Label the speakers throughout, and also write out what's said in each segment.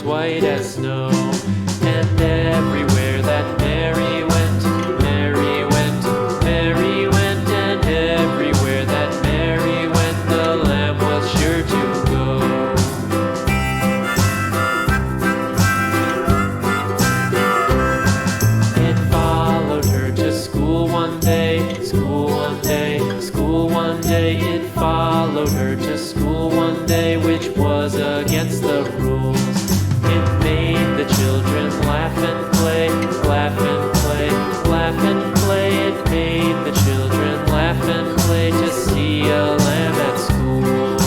Speaker 1: was white as snow. And everywhere that Mary went, Mary went, Mary went, and everywhere that Mary went, the lamb was sure to go. It followed her to school one day, school one day, school one day. It followed her to school one day, which was against the rules. It made the children laugh and play, laugh and play, laugh and play. It made the children laugh and play to see a lamb at school.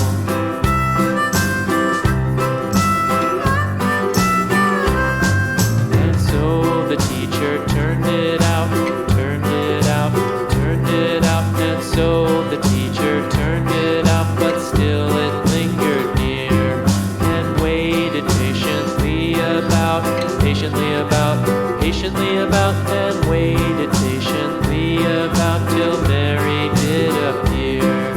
Speaker 1: And so the teacher turned it out, turned it out, turned it out. And so the teacher turned it out, but still it lingered near and waited patiently about, and waited patiently about till Mary did appear.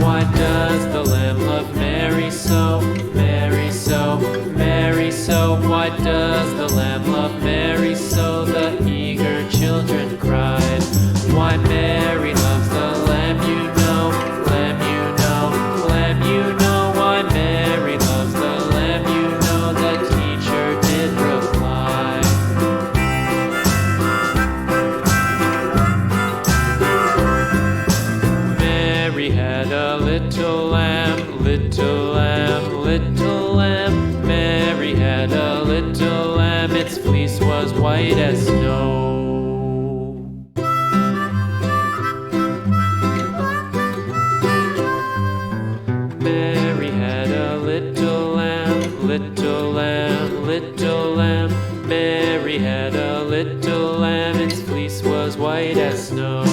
Speaker 1: Why does the lamb love Mary so, Mary so, Mary so? Why does the lamb love Mary so? The eager children cried. Why Mary loves the lamb, you know, lamb, you know, lamb, you know. Why Mary loves the lamb, you know, the teacher did reply. Mary had a little lamb, little lamb, little lamb. Mary had a little lamb, its fleece was white as snow. Mary had a little lamb, little lamb, little lamb. Mary had a little lamb, its fleece was white as snow.